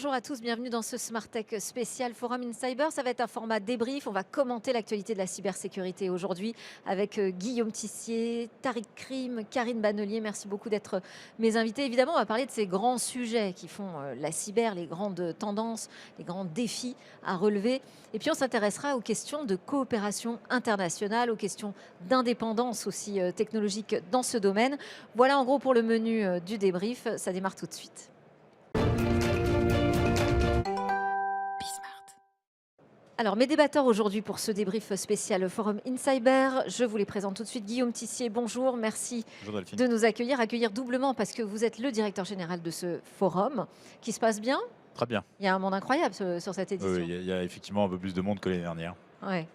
Bonjour à tous, bienvenue dans ce Smart Tech spécial Forum in Cyber. Ça va être un format débrief. On va commenter l'actualité de la cybersécurité aujourd'hui avec Guillaume Tissier, Tariq Krim, Karine Bannelier. Merci beaucoup d'être mes invités. Évidemment, on va parler de ces grands sujets qui font la cyber, les grandes tendances, les grands défis à relever. Et puis, on s'intéressera aux questions de coopération internationale, aux questions d'indépendance aussi technologique dans ce domaine. Voilà en gros pour le menu du débrief. Ça démarre tout de suite. Alors, mes débatteurs aujourd'hui pour ce débrief spécial Forum in Cyber, je vous les présente tout de suite. Guillaume Tissier, bonjour, merci Bonjour Delphine. de nous accueillir doublement parce que vous êtes le directeur général de ce forum qui se passe bien. Très bien. Il y a un monde incroyable sur cette Oui, édition. il y a effectivement un peu plus de monde que l'année dernière. Ouais.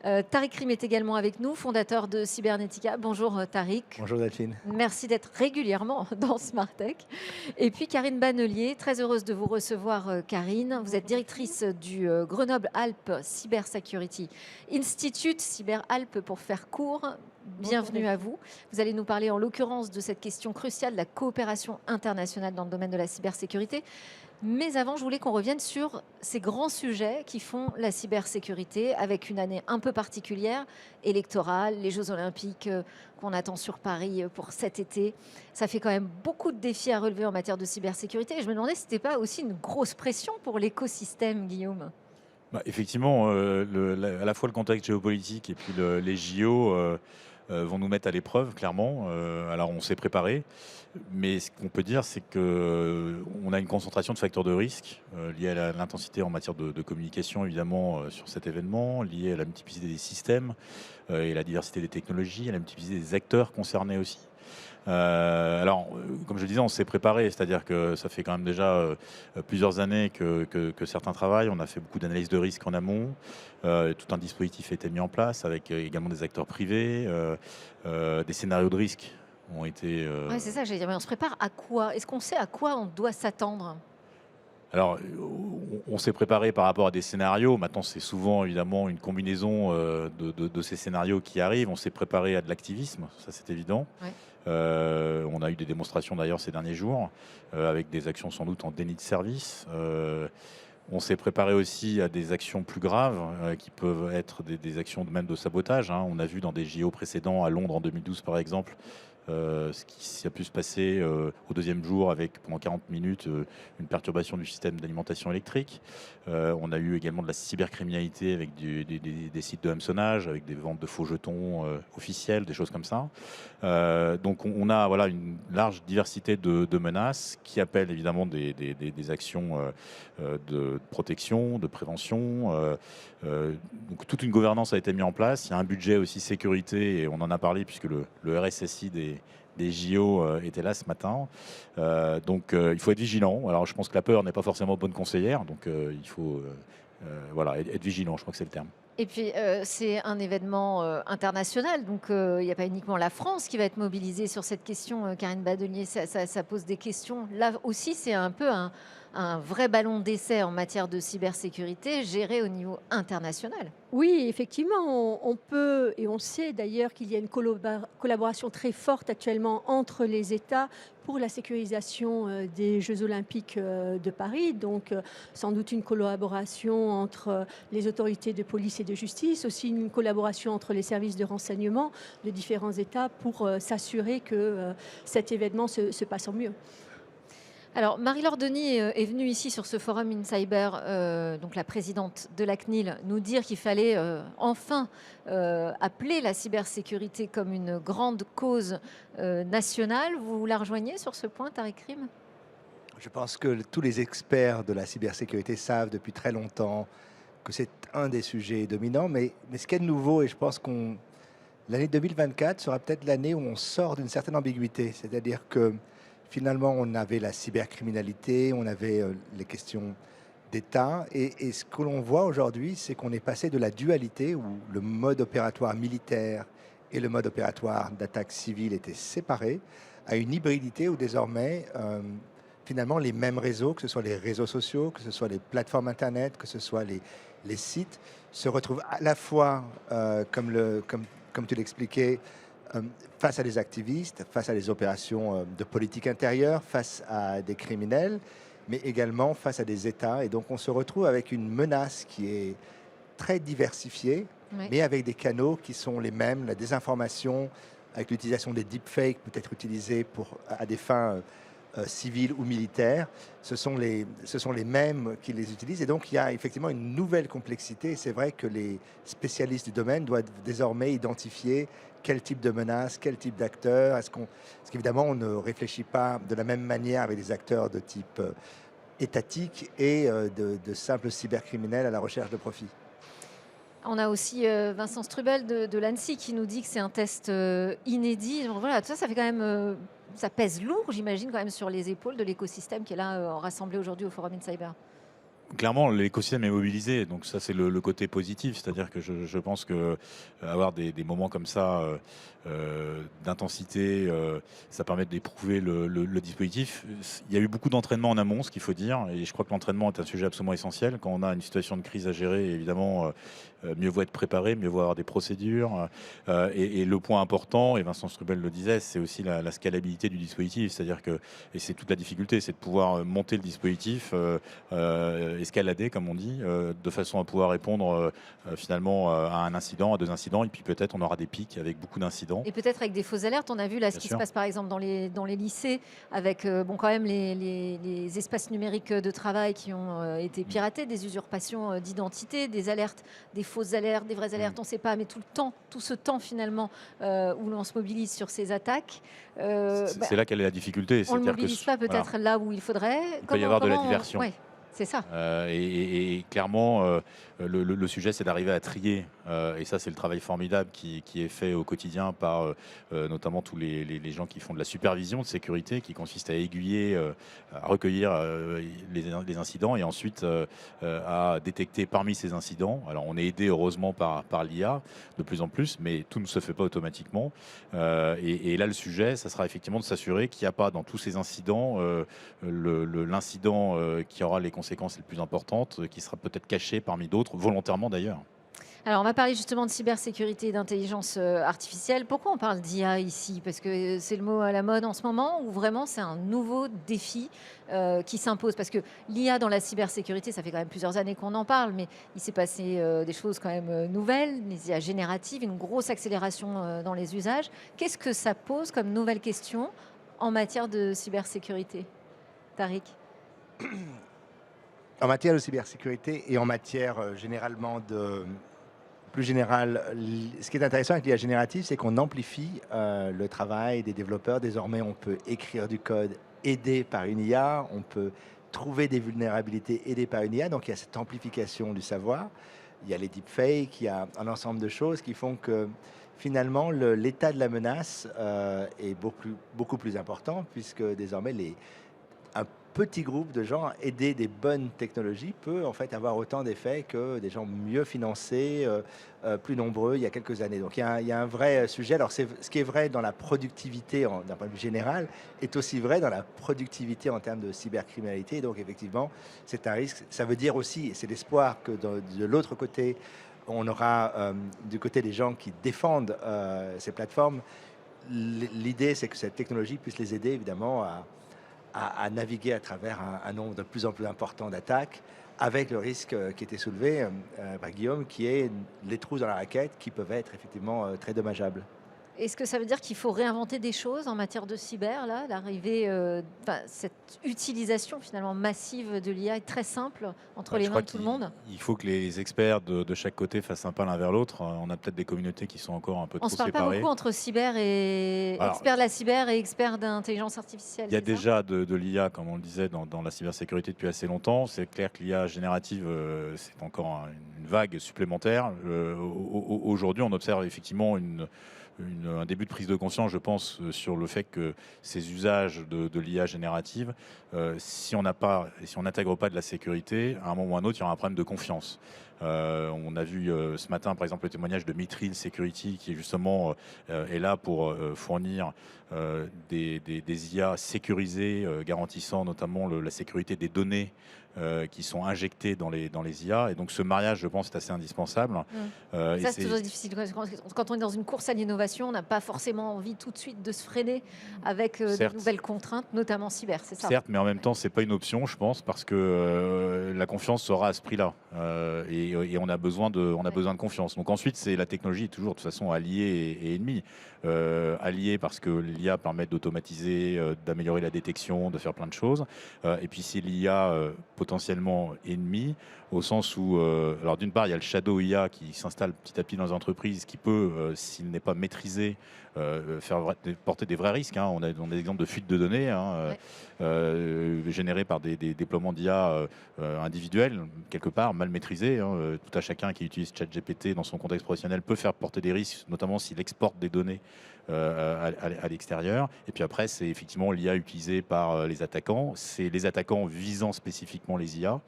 Tariq Krim est également avec nous, fondateur de Cybernetica. Bonjour Tariq. Bonjour Delphine. Merci d'être régulièrement dans Smart Tech. Et puis Karine Bannelier, très heureuse de vous recevoir Karine. Vous êtes directrice du Grenoble Alpes Cyber Security Institute, Cyber Alpes pour faire court. Bienvenue à vous. Vous allez nous parler en l'occurrence de cette question cruciale de la coopération internationale dans le domaine de la cybersécurité. Mais avant, je voulais qu'on revienne sur ces grands sujets qui font la cybersécurité avec une année un peu particulière, électorale, les Jeux Olympiques qu'on attend sur Paris pour cet été. Ça fait quand même beaucoup de défis à relever en matière de cybersécurité. Et je me demandais si ce n'était pas aussi une grosse pression pour l'écosystème, Guillaume. Effectivement, à la fois le contexte géopolitique et puis les JO vont nous mettre à l'épreuve, clairement. Alors on s'est préparé, mais ce qu'on peut dire, c'est qu'on a une concentration de facteurs de risque liés à l'intensité en matière de communication, évidemment, sur cet événement, lié à la multiplicité des systèmes et la diversité des technologies, à la multiplicité des acteurs concernés aussi. Comme je le disais, on s'est préparé, c'est-à-dire que ça fait quand même déjà plusieurs années que certains travaillent. On a fait beaucoup d'analyses de risque en amont. Tout un dispositif a été mis en place avec également des acteurs privés. Des scénarios de risque ont été. Ouais, c'est ça, j'allais dire. Mais on se prépare à quoi? Est-ce qu'on sait à quoi on doit s'attendre? Alors, on s'est préparé par rapport à des scénarios. Maintenant, c'est souvent évidemment une combinaison de ces scénarios qui arrivent. On s'est préparé à de l'activisme, ça c'est évident. Ouais. On a eu des démonstrations d'ailleurs ces derniers jours, avec des actions sans doute en déni de service. On s'est préparé aussi à des actions plus graves, qui peuvent être des actions même de sabotage, hein. On a vu dans des JO précédents, à Londres en 2012 par exemple, ce qui a pu se passer au deuxième jour avec pendant 40 minutes une perturbation du système d'alimentation électrique. On a eu également de la cybercriminalité avec des sites de hameçonnage, avec des ventes de faux jetons officiels, des choses comme ça. Donc on a voilà, une large diversité de menaces qui appellent évidemment des actions de protection, de prévention. Donc toute une gouvernance a été mise en place. Il y a un budget aussi sécurité et on en a parlé puisque le RSSI des JO était là ce matin. Donc il faut être vigilant. Alors je pense que la peur n'est pas forcément bonne conseillère. Donc il faut voilà, être vigilant, je crois que c'est le terme. Et puis, c'est un événement international, donc il n'y a pas uniquement la France qui va être mobilisée sur cette question, Karine Bannelier, ça pose des questions. Là aussi, c'est un peu un vrai ballon d'essai en matière de cybersécurité géré au niveau international. Oui, effectivement, on peut et on sait d'ailleurs qu'il y a une collaboration très forte actuellement entre les États pour la sécurisation des Jeux Olympiques de Paris. Donc, sans doute une collaboration entre les autorités de police et de justice, aussi une collaboration entre les services de renseignement de différents États pour s'assurer que cet événement se passe en mieux. Alors, Marie-Laure Denis est venue ici sur ce forum in Cyber, donc la présidente de la CNIL, nous dire qu'il fallait enfin appeler la cybersécurité comme une grande cause nationale. Vous la rejoignez sur ce point, Tariq Krim? Je pense que tous les experts de la cybersécurité savent depuis très longtemps que c'est un des sujets dominants, mais ce qui est de nouveau, et je pense qu'on l'année 2024 sera peut-être l'année où on sort d'une certaine ambiguïté, c'est-à-dire que finalement on avait la cybercriminalité, on avait les questions d'État, et ce que l'on voit aujourd'hui, c'est qu'on est passé de la dualité où le mode opératoire militaire et le mode opératoire d'attaque civile étaient séparés, à une hybridité où désormais finalement les mêmes réseaux, que ce soit les réseaux sociaux, que ce soit les plateformes Internet, que ce soit les sites, se retrouvent à la fois, comme tu l'expliquais, face à des activistes, face à des opérations de politique intérieure, face à des criminels, mais également face à des États. Et donc on se retrouve avec une menace qui est très diversifiée, Oui. mais avec des canaux qui sont les mêmes, la désinformation, avec l'utilisation des deepfakes peut être utilisée à des fins civiles ou militaires. Ce sont les mêmes qui les utilisent. Et donc il y a effectivement une nouvelle complexité. C'est vrai que les spécialistes du domaine doivent désormais identifier quel type de menace, quel type d'acteur. Parce qu'évidemment, on ne réfléchit pas de la même manière avec des acteurs de type étatique et de simples cybercriminels à la recherche de profit. On a aussi Vincent Strubel de l'ANSSI qui nous dit que c'est un test inédit. Donc voilà, tout ça, ça fait quand même, ça pèse lourd, j'imagine, quand même sur les épaules de l'écosystème qui est là rassemblé aujourd'hui au Forum InCyber. Clairement, l'écosystème est mobilisé, donc ça c'est le côté positif, c'est-à-dire que je pense que avoir des moments comme ça d'intensité, ça permet d'éprouver le dispositif. Il y a eu beaucoup d'entraînement en amont, ce qu'il faut dire, et je crois que l'entraînement est un sujet absolument essentiel. Quand on a une situation de crise à gérer, évidemment, mieux vaut être préparé, mieux vaut avoir des procédures. Et le point important, et Vincent Strubel le disait, c'est aussi la scalabilité du dispositif, c'est-à-dire que, et c'est toute la difficulté, c'est de pouvoir monter le dispositif, escalader, comme on dit, de façon à pouvoir répondre finalement à un incident, à deux incidents, et puis peut-être on aura des pics avec beaucoup d'incidents. Et peut-être avec des fausses alertes. On a vu là ce Bien qui sûr. se passe par exemple dans les lycées avec quand même les espaces numériques de travail qui ont été piratés, des usurpations d'identité, des alertes, des fausses alertes, des vraies alertes, on ne sait pas, mais tout le temps, tout ce temps finalement où l'on se mobilise sur ces attaques. C'est là quelle est la difficulté. On ne le c'est-à-dire que mobilise pas voilà, peut-être là où il faudrait. il peut y avoir de la diversion. Ouais, c'est ça. Et clairement, le sujet, c'est d'arriver à trier. Et ça, c'est le travail formidable qui est fait au quotidien par notamment tous les gens qui font de la supervision de sécurité, qui consiste à aiguiller, à recueillir les incidents et ensuite à détecter parmi ces incidents. Alors, on est aidé heureusement par l'IA de plus en plus, mais tout ne se fait pas automatiquement. Et là, le sujet, ça sera effectivement de s'assurer qu'il n'y a pas dans tous ces incidents l'incident qui aura les conséquences les plus importantes, qui sera peut-être caché parmi d'autres, volontairement d'ailleurs. Alors, on va parler justement de cybersécurité et d'intelligence artificielle. Pourquoi on parle d'IA ici? Parce que c'est le mot à la mode en ce moment ou vraiment c'est un nouveau défi qui s'impose? Parce que l'IA dans la cybersécurité, ça fait quand même plusieurs années qu'on en parle, mais il s'est passé des choses quand même nouvelles, les IA génératives, une grosse accélération dans les usages. Qu'est-ce que ça pose comme nouvelle question en matière de cybersécurité, Tariq? En matière de cybersécurité et en matière généralement plus générale, ce qui est intéressant avec l'IA générative, c'est qu'on amplifie le travail des développeurs. Désormais, on peut écrire du code aidé par une IA, on peut trouver des vulnérabilités aidées par une IA. Donc il y a cette amplification du savoir. Il y a les deepfakes, il y a un ensemble de choses qui font que finalement l'état de la menace est beaucoup plus important puisque désormais un petit groupe de gens aidés des bonnes technologies peut en fait avoir autant d'effets que des gens mieux financés, plus nombreux il y a quelques années. Donc il y a un vrai sujet. Alors ce qui est vrai dans la productivité d'un point de vue général est aussi vrai dans la productivité en termes de cybercriminalité. Donc effectivement, c'est un risque. Ça veut dire aussi, et c'est l'espoir que de l'autre côté, on aura du côté des gens qui défendent ces plateformes. L'idée, c'est que cette technologie puisse les aider évidemment à naviguer à travers un nombre de plus en plus important d'attaques, avec le risque qui était soulevé par Guillaume, qui est les trous dans la raquette qui peuvent être effectivement très dommageables. Est-ce que ça veut dire qu'il faut réinventer des choses en matière de cyber, là, l'arrivée, cette utilisation finalement massive de l'IA est très simple entre les Je mains crois de tout le monde? Il faut que les experts de chaque côté fassent un pas l'un vers l'autre. On a peut-être des communautés qui sont encore un peu On trop se parle pas séparées. beaucoup entre cyber et Alors, experts de la cyber et experts d'intelligence artificielle. Il y a c'est ça? déjà de l'IA, comme on le disait, dans la cybersécurité depuis assez longtemps. C'est clair que l'IA générative, c'est encore une vague supplémentaire. Aujourd'hui, on observe effectivement un début de prise de conscience, je pense, sur le fait que ces usages de l'IA générative, si on n'intègre pas de la sécurité, à un moment ou à un autre, il y aura un problème de confiance. On a vu ce matin, par exemple, le témoignage de Mithril Security, qui justement est là pour fournir des IA sécurisées, garantissant notamment la sécurité des données qui sont injectées dans les IA. Et donc ce mariage, je pense, est assez indispensable. Et Ça, c'est toujours difficile. Quand on est dans une course à l'innovation, on n'a pas forcément envie tout de suite de se freiner avec de Certes. nouvelles contraintes, notamment cyber, c'est ça? Certes, mais en même temps, c'est pas une option, je pense, parce que la confiance sera à ce prix-là. Et on a besoin de confiance. Donc ensuite, c'est la technologie est toujours de toute façon alliée et ennemie. Alliée parce que l'IA permet d'automatiser, d'améliorer la détection, de faire plein de choses. Et puis c'est l'IA potentiellement ennemie, au sens où, alors d'une part, il y a le shadow IA qui s'installe petit à petit dans les entreprises, qui peut, s'il n'est pas maîtrisé, porter des vrais risques. On a des exemples de fuite de données générées par des déploiements d'IA individuels, quelque part, mal maîtrisés. Tout à chacun qui utilise ChatGPT dans son contexte professionnel peut faire porter des risques, notamment s'il exporte des données à l'extérieur. Et puis après, c'est effectivement l'IA utilisée par les attaquants. C'est les attaquants visant spécifiquement les IA.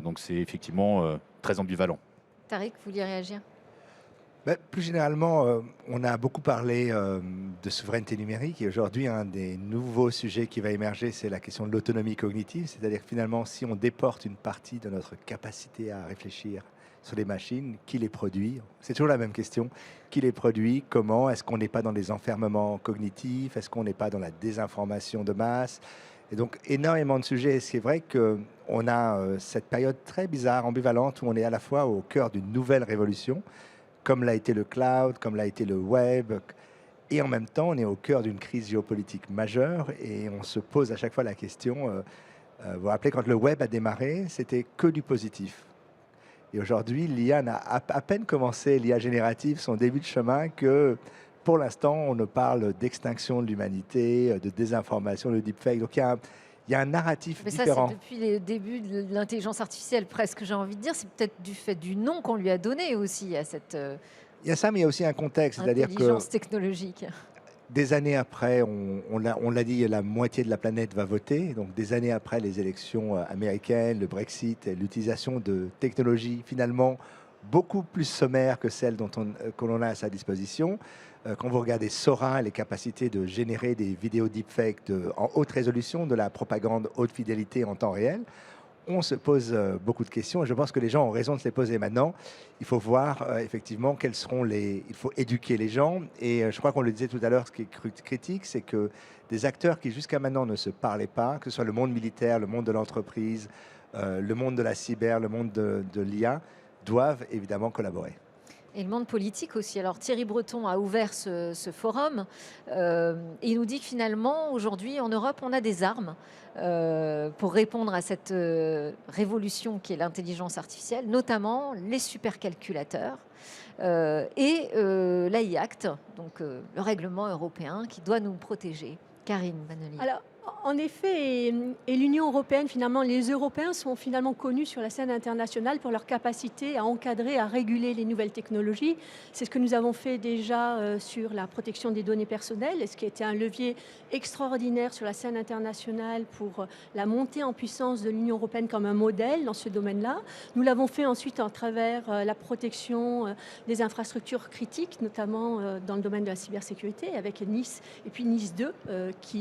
Donc c'est effectivement très ambivalent. Tariq, vous vouliez réagir? Plus généralement, on a beaucoup parlé de souveraineté numérique et aujourd'hui, un des nouveaux sujets qui va émerger, c'est la question de l'autonomie cognitive. C'est-à-dire que finalement, si on déporte une partie de notre capacité à réfléchir sur les machines, qui les produit? C'est toujours la même question. Qui les produit? Comment? Est-ce qu'on n'est pas dans des enfermements cognitifs? Est-ce qu'on n'est pas dans la désinformation de masse? Et donc, énormément de sujets. C'est vrai qu'on a cette période très bizarre, ambivalente, où on est à la fois au cœur d'une nouvelle révolution, comme l'a été le cloud, comme l'a été le web. Et en même temps, on est au cœur d'une crise géopolitique majeure et on se pose à chaque fois la question, vous vous rappelez, quand le web a démarré, c'était que du positif. Et aujourd'hui, l'IA n'a à peine commencé, l'IA générative, son début de chemin, que pour l'instant, on ne parle d'extinction de l'humanité, de désinformation, de deepfake. Donc il y a un narratif Mais ça, différent. c'est depuis les débuts de l'intelligence artificielle, presque, j'ai envie de dire. C'est peut-être du fait du nom qu'on lui a donné aussi à cette Il y a ça, mais il y a aussi un contexte. C'est-à-dire que intelligence technologique. des années après, on l'a dit, la moitié de la planète va voter. Donc des années après les élections américaines, le Brexit, et l'utilisation de technologies finalement beaucoup plus sommaires que celles que l'on a à sa disposition. Quand vous regardez Sora, les capacités de générer des vidéos deepfake en haute résolution, de la propagande haute fidélité en temps réel, on se pose beaucoup de questions et je pense que les gens ont raison de se les poser maintenant. Il faut voir effectivement quels seront les... Il faut éduquer les gens et je crois qu'on le disait tout à l'heure, ce qui est critique, c'est que des acteurs qui jusqu'à maintenant ne se parlaient pas, que ce soit le monde militaire, le monde de l'entreprise, le monde de la cyber, le monde de l'IA, doivent évidemment collaborer. Et le monde politique aussi. Alors Thierry Breton a ouvert ce forum et il nous dit que finalement, aujourd'hui, en Europe, on a des armes pour répondre à cette révolution qui est l'intelligence artificielle, notamment les supercalculateurs et l'AI Act, donc le règlement européen qui doit nous protéger. Karine Bannelier. Alors, en effet, et l'Union européenne, finalement, les Européens sont finalement connus sur la scène internationale pour leur capacité à encadrer, à réguler les nouvelles technologies. C'est ce que nous avons fait déjà sur la protection des données personnelles, et ce qui a été un levier extraordinaire sur la scène internationale pour la montée en puissance de l'Union européenne comme un modèle dans ce domaine-là. Nous l'avons fait ensuite à travers la protection des infrastructures critiques, notamment dans le domaine de la cybersécurité, avec Nice et puis Nice 2,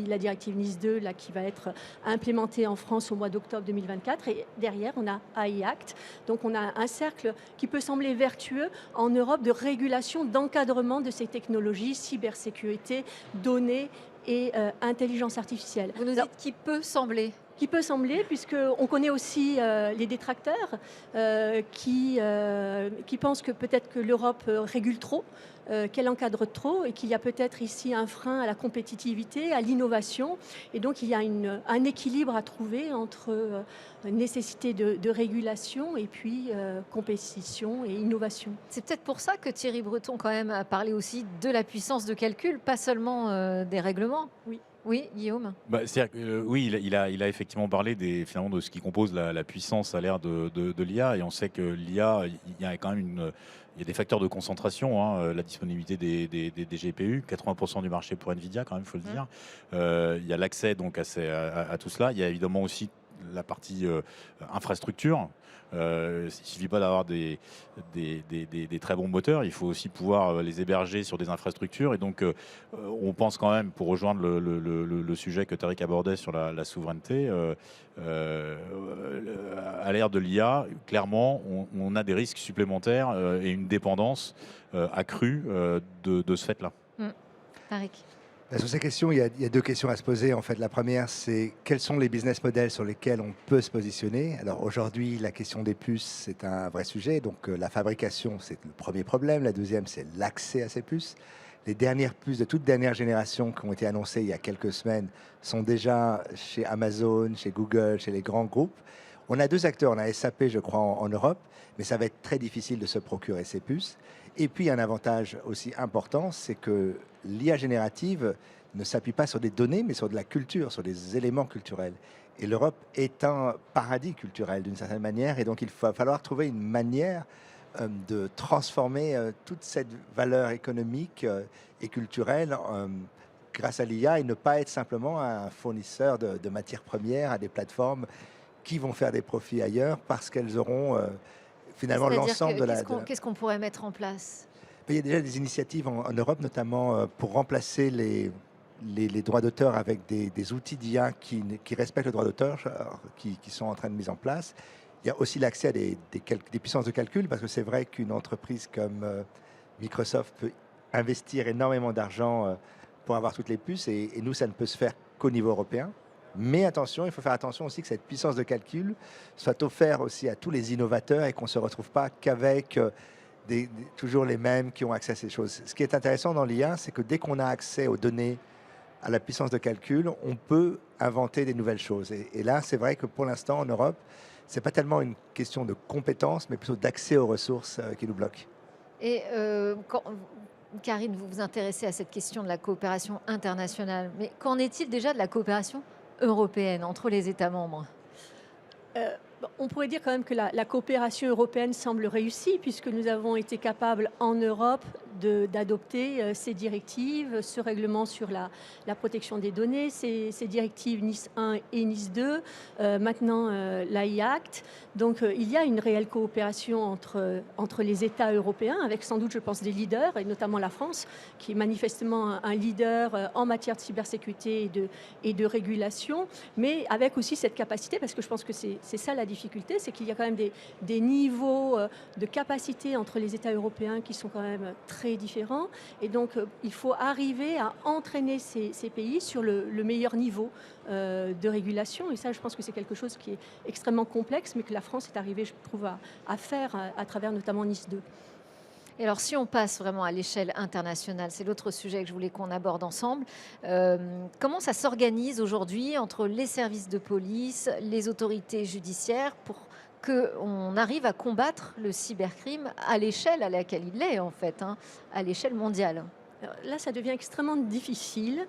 la directive Nice 2, là, qui va être implémentée en France au mois d'octobre 2024. Et derrière, on a AI Act. Donc, on a un cercle qui peut sembler vertueux en Europe de régulation, d'encadrement de ces technologies, cybersécurité, données et intelligence artificielle. Vous nous dites qui peut sembler. Qui peut sembler, puisqu'on connaît aussi les détracteurs qui pensent que peut-être que l'Europe régule trop, qu'elle encadre trop et qu'il y a peut-être ici un frein à la compétitivité, à l'innovation. Et donc il y a un équilibre à trouver entre nécessité de régulation et puis compétition et innovation. C'est peut-être pour ça que Thierry Breton quand même a parlé aussi de la puissance de calcul, pas seulement des règlements. Oui. Oui, Guillaume. Oui, il a effectivement parlé finalement de ce qui compose la puissance à l'ère de l'IA. Et on sait que l'IA, il y a quand même il y a des facteurs de concentration, la disponibilité des GPU, 80% du marché pour Nvidia quand même, il faut le dire. Il y a l'accès donc à tout cela. Il y a évidemment aussi la partie infrastructure. Il ne suffit pas d'avoir des très bons moteurs, il faut aussi pouvoir les héberger sur des infrastructures. Et donc, on pense quand même, pour rejoindre le sujet que Tariq abordait sur la souveraineté, à l'ère de l'IA, clairement, on a des risques supplémentaires et une dépendance accrue de ce fait-là. Tariq. Sur ces questions, il y a deux questions à se poser. En fait, la première, c'est quels sont les business models sur lesquels on peut se positionner. Alors aujourd'hui, la question des puces, c'est un vrai sujet. Donc la fabrication, c'est le premier problème. La deuxième, c'est l'accès à ces puces. Les dernières puces de toute dernière génération qui ont été annoncées il y a quelques semaines sont déjà chez Amazon, chez Google, chez les grands groupes. On a deux acteurs. On a SAP, je crois, en Europe, mais ça va être très difficile de se procurer ces puces. Et puis, un avantage aussi important, c'est que l'IA générative ne s'appuie pas sur des données, mais sur de la culture, sur des éléments culturels. Et l'Europe est un paradis culturel d'une certaine manière, et donc il va falloir trouver une manière de transformer toute cette valeur économique et culturelle grâce à l'IA et ne pas être simplement un fournisseur de matières premières à des plateformes qui vont faire des profits ailleurs parce qu'elles auront finalement l'ensemble de la... Qu'est-ce qu'on pourrait mettre en place? Il y a déjà des initiatives en Europe, notamment pour remplacer les droits d'auteur avec des outils d'IA qui respectent le droit d'auteur, qui sont en train de mise en place. Il y a aussi l'accès à des puissances de calcul, parce que c'est vrai qu'une entreprise comme Microsoft peut investir énormément d'argent pour avoir toutes les puces, et nous, ça ne peut se faire qu'au niveau européen. Mais attention, il faut faire attention aussi que cette puissance de calcul soit offerte aussi à tous les innovateurs et qu'on ne se retrouve pas qu'avec toujours les mêmes qui ont accès à ces choses. Ce qui est intéressant dans l'IA, c'est que dès qu'on a accès aux données, à la puissance de calcul, on peut inventer des nouvelles choses. Et là, c'est vrai que pour l'instant, en Europe, ce n'est pas tellement une question de compétences, mais plutôt d'accès aux ressources qui nous bloquent. Et Karine, vous vous intéressez à cette question de la coopération internationale. Mais qu'en est-il déjà de la coopération européenne entre les États membres? On pourrait dire quand même que la coopération européenne semble réussie, puisque nous avons été capables en Europe d'adopter ces directives, ce règlement sur la protection des données, ces directives NIS 1 et NIS 2, maintenant l'AI Act. Donc il y a une réelle coopération entre les États européens, avec sans doute, je pense, des leaders, et notamment la France, qui est manifestement un leader en matière de cybersécurité et de régulation, mais avec aussi cette capacité, parce que je pense que c'est ça la difficulté, c'est qu'il y a quand même des niveaux de capacité entre les États européens qui sont quand même très différents. Et donc, il faut arriver à entraîner ces pays sur le meilleur niveau de régulation. Et ça, je pense que c'est quelque chose qui est extrêmement complexe, mais que la France est arrivée, je trouve, à faire à travers notamment NIS 2. Et alors, si on passe vraiment à l'échelle internationale, c'est l'autre sujet que je voulais qu'on aborde ensemble. Comment ça s'organise aujourd'hui entre les services de police, les autorités judiciaires pour qu'on arrive à combattre le cybercrime à l'échelle à laquelle il est, en fait, à l'échelle mondiale? Alors là, ça devient extrêmement difficile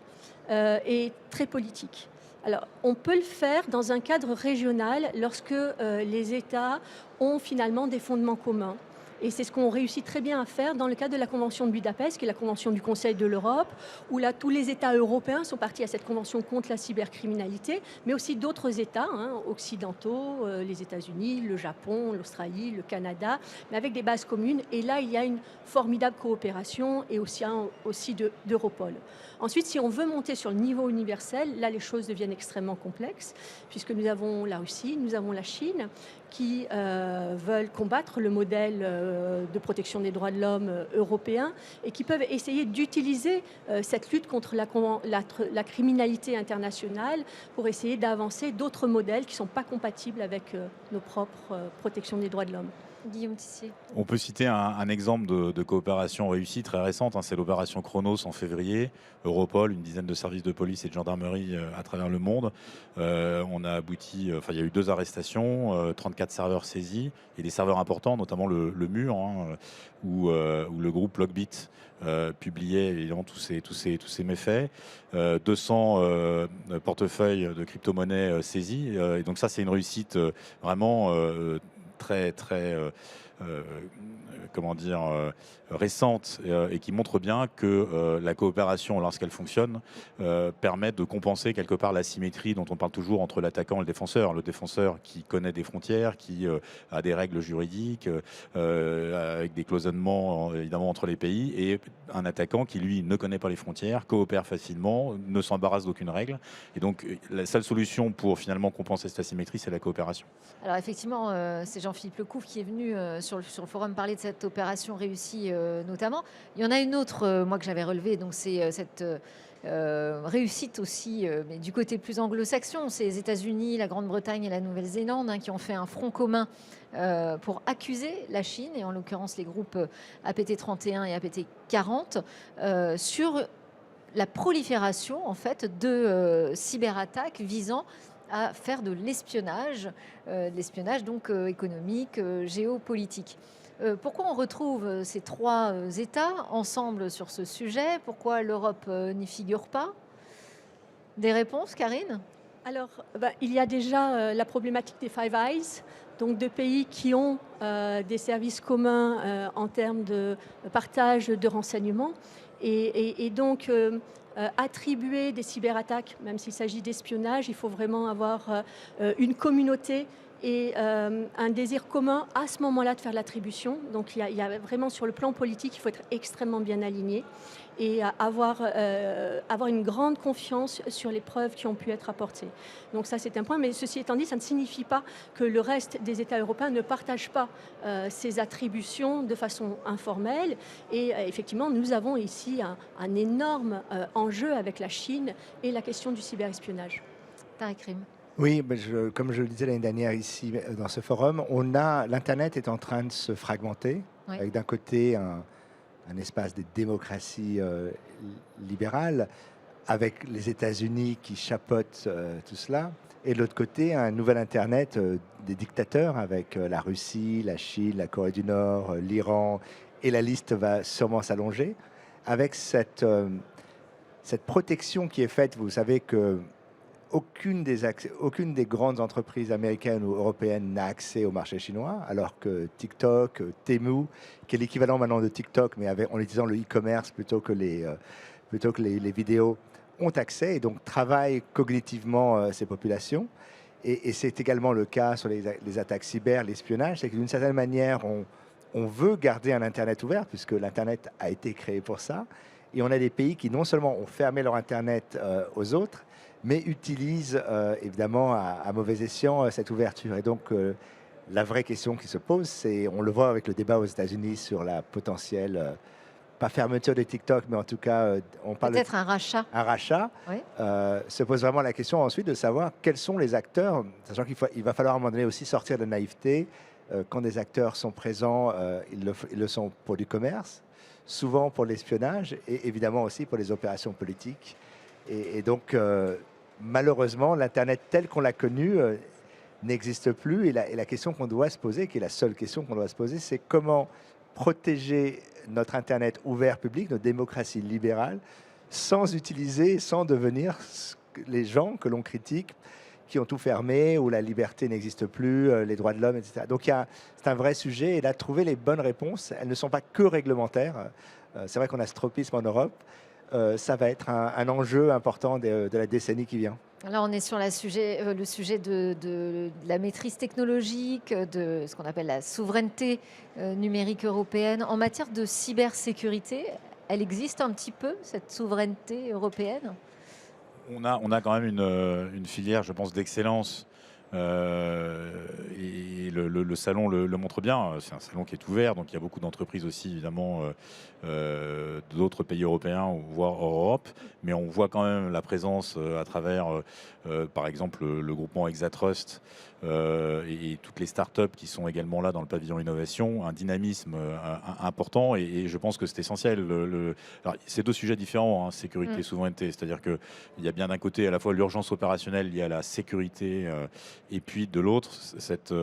et très politique. Alors, on peut le faire dans un cadre régional lorsque les États ont finalement des fondements communs. Et c'est ce qu'on réussit très bien à faire dans le cadre de la Convention de Budapest, qui est la Convention du Conseil de l'Europe, où là, tous les États européens sont partis à cette convention contre la cybercriminalité, mais aussi d'autres États occidentaux, les États-Unis, le Japon, l'Australie, le Canada, mais avec des bases communes. Et là, il y a une formidable coopération et aussi d'Europol. Ensuite, si on veut monter sur le niveau universel, là, les choses deviennent extrêmement complexes, puisque nous avons la Russie, nous avons la Chine, qui veulent combattre le modèle de protection des droits de l'homme européen et qui peuvent essayer d'utiliser cette lutte contre la criminalité internationale pour essayer d'avancer d'autres modèles qui ne sont pas compatibles avec nos propres protections des droits de l'homme. Guillaume Tissier. On peut citer un exemple de coopération réussie très récente, c'est l'opération Chronos en février. Europol, une dizaine de services de police et de gendarmerie à travers le monde. On a abouti, il y a eu 2 arrestations, 34 serveurs saisis et des serveurs importants, notamment le Mur, où le groupe Logbit publiait évidemment tous ces méfaits. 200 portefeuilles de crypto-monnaies saisis. Et donc ça, c'est une réussite vraiment très récente et qui montre bien que la coopération, lorsqu'elle fonctionne, permet de compenser quelque part l'asymétrie dont on parle toujours entre l'attaquant et le défenseur. Le défenseur qui connaît des frontières, qui a des règles juridiques, avec des cloisonnements évidemment entre les pays, et un attaquant qui, lui, ne connaît pas les frontières, coopère facilement, ne s'embarrasse d'aucune règle. Et donc, la seule solution pour finalement compenser cette asymétrie, c'est la coopération. Alors effectivement, c'est Jean-Philippe Lecouf qui est venu sur le forum parler de cette opération réussie notamment. Il y en a une autre, moi, que j'avais relevée, donc c'est cette réussite aussi, mais du côté plus anglo-saxon. C'est les États-Unis, la Grande-Bretagne et la Nouvelle-Zélande qui ont fait un front commun pour accuser la Chine, et en l'occurrence les groupes APT31 et APT40, sur la prolifération en fait de cyberattaques visant à faire de l'espionnage donc économique, géopolitique. Pourquoi on retrouve ces trois États ensemble sur ce sujet? Pourquoi l'Europe n'y figure pas? Des réponses, Karine? Alors, il y a déjà la problématique des Five Eyes, donc de pays qui ont des services communs en termes de partage de renseignements. Et donc, attribuer des cyberattaques, même s'il s'agit d'espionnage, il faut vraiment avoir une communauté et un désir commun à ce moment-là de faire l'attribution. Donc il y a vraiment sur le plan politique, il faut être extrêmement bien aligné et avoir une grande confiance sur les preuves qui ont pu être apportées. Donc ça, c'est un point. Mais ceci étant dit, ça ne signifie pas que le reste des États européens ne partagent pas ces attributions de façon informelle. Et effectivement, nous avons ici un énorme enjeu avec la Chine et la question du cyberespionnage. Tariq Krim. Oui, comme je le disais l'année dernière ici dans ce forum, l'Internet est en train de se fragmenter, Oui. avec d'un côté un espace de démocratie libérale, avec les États-Unis qui chapeautent tout cela, et de l'autre côté un nouvel Internet des dictateurs, avec la Russie, la Chine, la Corée du Nord, l'Iran, et la liste va sûrement s'allonger, avec cette protection qui est faite. Vous savez que aucune des grandes entreprises américaines ou européennes n'a accès au marché chinois, alors que TikTok, Temu, qui est l'équivalent maintenant de TikTok, mais en utilisant le e-commerce plutôt que les vidéos, ont accès et donc travaillent cognitivement ces populations. Et c'est également le cas sur les attaques cyber, l'espionnage. C'est que d'une certaine manière, on veut garder un Internet ouvert, puisque l'Internet a été créé pour ça. Et on a des pays qui non seulement ont fermé leur Internet aux autres, mais utilisent évidemment à mauvais escient cette ouverture. Et donc, la vraie question qui se pose, c'est, on le voit avec le débat aux États-Unis sur la potentielle, pas fermeture de TikTok, mais en tout cas, on parle peut-être un rachat. Un rachat. Oui. Se pose vraiment la question ensuite de savoir quels sont les acteurs, sachant qu'il va falloir à un moment donné aussi sortir de la naïveté. Quand des acteurs sont présents, ils le sont pour du commerce, souvent pour l'espionnage et évidemment aussi pour les opérations politiques. Et donc, malheureusement, l'Internet tel qu'on l'a connu n'existe plus. Et la question qu'on doit se poser, qui est la seule question qu'on doit se poser, c'est comment protéger notre Internet ouvert public, notre démocratie libérale, sans devenir les gens que l'on critique, qui ont tout fermé, où la liberté n'existe plus, les droits de l'homme, etc. Donc c'est un vrai sujet. Et là, trouver les bonnes réponses, elles ne sont pas que réglementaires. C'est vrai qu'on a ce tropisme en Europe. Ça va être un enjeu important de la décennie qui vient. Là, on est sur le sujet de la maîtrise technologique, de ce qu'on appelle la souveraineté numérique européenne. En matière de cybersécurité, elle existe un petit peu, cette souveraineté européenne? On a quand même une filière, je pense, d'excellence. Et le salon le montre bien. C'est un salon qui est ouvert, donc il y a beaucoup d'entreprises aussi, évidemment, d'autres pays européens, voire hors Europe. Mais on voit quand même la présence à travers, par exemple, le groupement Exatrust et toutes les startups qui sont également là dans le pavillon innovation, un dynamisme important. Et je pense que c'est essentiel. Alors, c'est deux sujets différents, hein, sécurité et souveraineté. C'est-à-dire qu'il y a bien d'un côté à la fois l'urgence opérationnelle liée à la sécurité et puis de l'autre, cette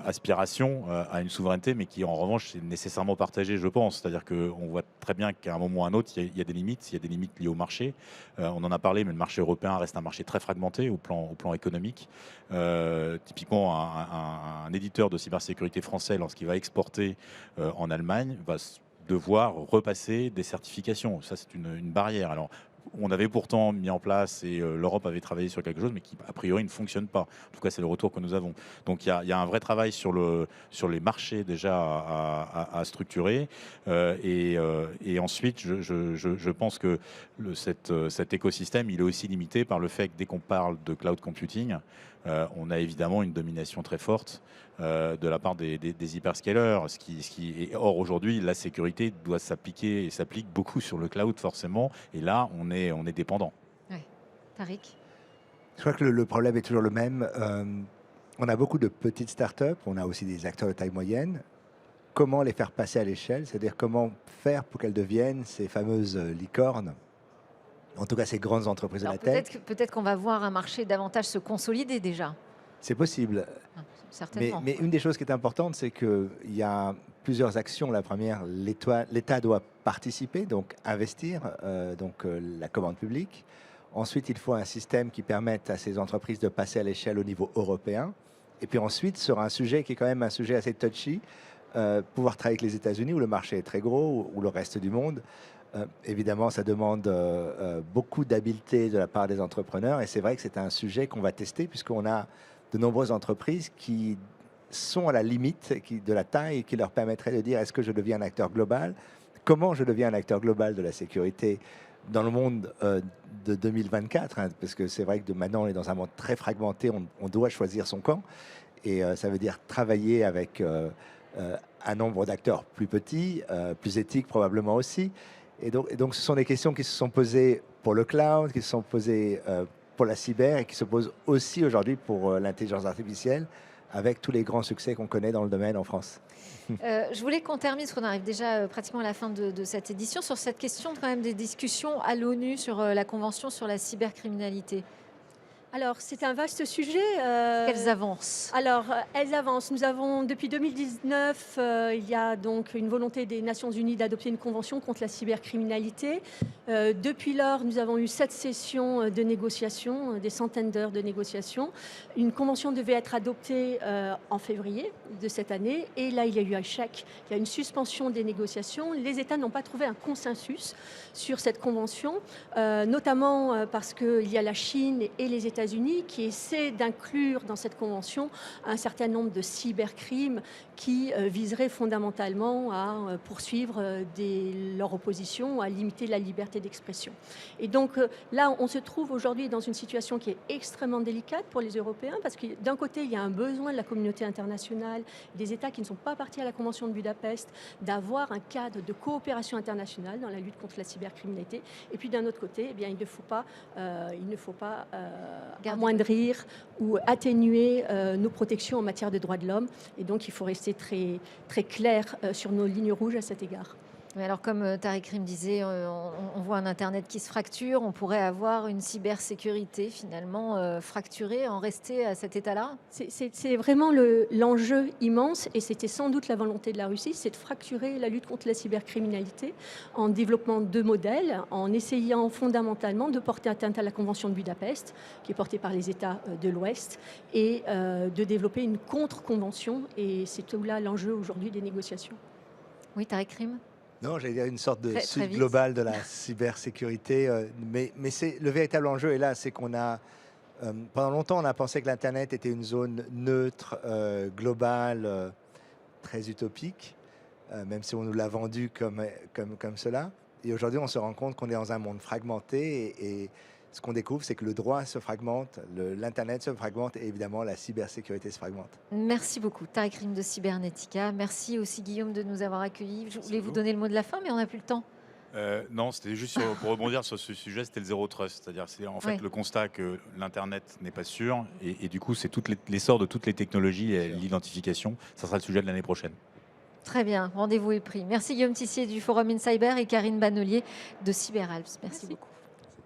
aspiration à une souveraineté, mais qui en revanche est nécessairement partagée, je pense. C'est-à-dire qu'on voit très bien qu'à un moment ou à un autre, il y a des limites, il y a des limites liées au marché. On en a parlé, mais le marché européen reste un marché très fragmenté au plan économique. Typiquement, un éditeur de cybersécurité français, lorsqu'il va exporter en Allemagne, va devoir repasser des certifications. Ça, c'est une barrière. Alors, on avait pourtant mis en place et l'Europe avait travaillé sur quelque chose, mais qui, a priori, ne fonctionne pas. En tout cas, c'est le retour que nous avons. Donc, il y a un vrai travail sur les marchés déjà à structurer. Et ensuite, je pense que cet écosystème, il est aussi limité par le fait que dès qu'on parle de cloud computing, on a évidemment une domination très forte de la part des hyperscalers. Or, aujourd'hui, la sécurité doit s'appliquer et s'applique beaucoup sur le cloud, forcément. Et là, on est dépendant. Ouais. Tariq? Je crois que le problème est toujours le même. On a beaucoup de petites startups, on a aussi des acteurs de taille moyenne. Comment les faire passer à l'échelle? C'est-à-dire comment faire pour qu'elles deviennent ces fameuses licornes, en tout cas ces grandes entreprises de Alors la tech? peut-être qu'on va voir un marché davantage se consolider déjà. C'est possible. Ah, certainement. Mais une des choses qui est importante, c'est qu'il y a plusieurs actions. La première, l'État doit participer, donc investir, la commande publique. Ensuite, il faut un système qui permette à ces entreprises de passer à l'échelle au niveau européen. Et puis ensuite, sur un sujet qui est quand même un sujet assez touchy, pouvoir travailler avec les États-Unis, où le marché est très gros, ou le reste du monde. Évidemment, ça demande beaucoup d'habileté de la part des entrepreneurs. Et c'est vrai que c'est un sujet qu'on va tester, puisqu'on a de nombreuses entreprises qui sont à la limite de la taille et qui leur permettraient de dire est-ce que je deviens un acteur global? Comment je deviens un acteur global de la sécurité dans le monde de 2024, hein, parce que c'est vrai que maintenant on est dans un monde très fragmenté, on doit choisir son camp, et ça veut dire travailler avec un nombre d'acteurs plus petits, plus éthiques probablement aussi. Et donc ce sont des questions qui se sont posées pour le cloud, qui se sont posées pour la cyber et qui se posent aussi aujourd'hui pour l'intelligence artificielle, avec tous les grands succès qu'on connaît dans le domaine en France. Je voulais qu'on termine, parce qu'on arrive déjà pratiquement à la fin de cette édition, sur cette question quand même des discussions à l'ONU sur la Convention sur la cybercriminalité. Alors, c'est un vaste sujet. Qu'elles avancent. Alors, elles avancent. Nous avons, depuis 2019, il y a donc une volonté des Nations Unies d'adopter une convention contre la cybercriminalité. Depuis lors, nous avons eu 7 sessions de négociations, des centaines d'heures de négociations. Une convention devait être adoptée en février de cette année. Et là, il y a eu un échec. Il y a une suspension des négociations. Les États n'ont pas trouvé un consensus sur cette convention, notamment parce qu'il y a la Chine et les États-Unis qui essaient d'inclure dans cette convention un certain nombre de cybercrimes qui viseraient fondamentalement à poursuivre leur opposition, à limiter la liberté d'expression. Et donc là, on se trouve aujourd'hui dans une situation qui est extrêmement délicate pour les Européens, parce que d'un côté, il y a un besoin de la communauté internationale, des États qui ne sont pas partis à la Convention de Budapest, d'avoir un cadre de coopération internationale dans la lutte contre la cybercriminalité. Et puis d'un autre côté, eh bien, il ne faut pas amoindrir ou atténuer nos protections en matière de droits de l'homme. Et donc, il faut rester très, très clair sur nos lignes rouges à cet égard. Mais alors, comme Tariq Krim disait, on voit un Internet qui se fracture. On pourrait avoir une cybersécurité finalement fracturée, en rester à cet état-là? C'est vraiment l'enjeu immense, et c'était sans doute la volonté de la Russie, c'est de fracturer la lutte contre la cybercriminalité en développant 2 modèles, en essayant fondamentalement de porter atteinte à la Convention de Budapest, qui est portée par les États de l'Ouest, et de développer une contre-convention. Et c'est tout là l'enjeu aujourd'hui des négociations. Oui, Tariq Krim? Non, j'allais dire une sorte de Très suite vite. globale de la cybersécurité. Mais c'est le véritable enjeu est là, c'est qu'on a pendant longtemps on a pensé que l'Internet était une zone neutre, globale, très utopique, même si on nous l'a vendu comme cela. Et aujourd'hui, on se rend compte qu'on est dans un monde fragmenté, et ce qu'on découvre, c'est que le droit se fragmente, l'Internet se fragmente, et évidemment la cybersécurité se fragmente. Merci beaucoup, Tariq Krim de Cybernetica. Merci aussi, Guillaume, de nous avoir accueillis. Je voulais vous donner le mot de la fin, mais on n'a plus le temps. Non, c'était juste pour rebondir sur ce sujet, c'était le zéro trust. C'est-à-dire, c'est en fait Ouais. le constat que l'Internet n'est pas sûr, et du coup, c'est l'essor de toutes les technologies et l'identification. Ça sera le sujet de l'année prochaine. Très bien, rendez-vous est pris. Merci Guillaume Tissier du Forum InCyber et Karine Bannelier de CyberAlps. Merci beaucoup.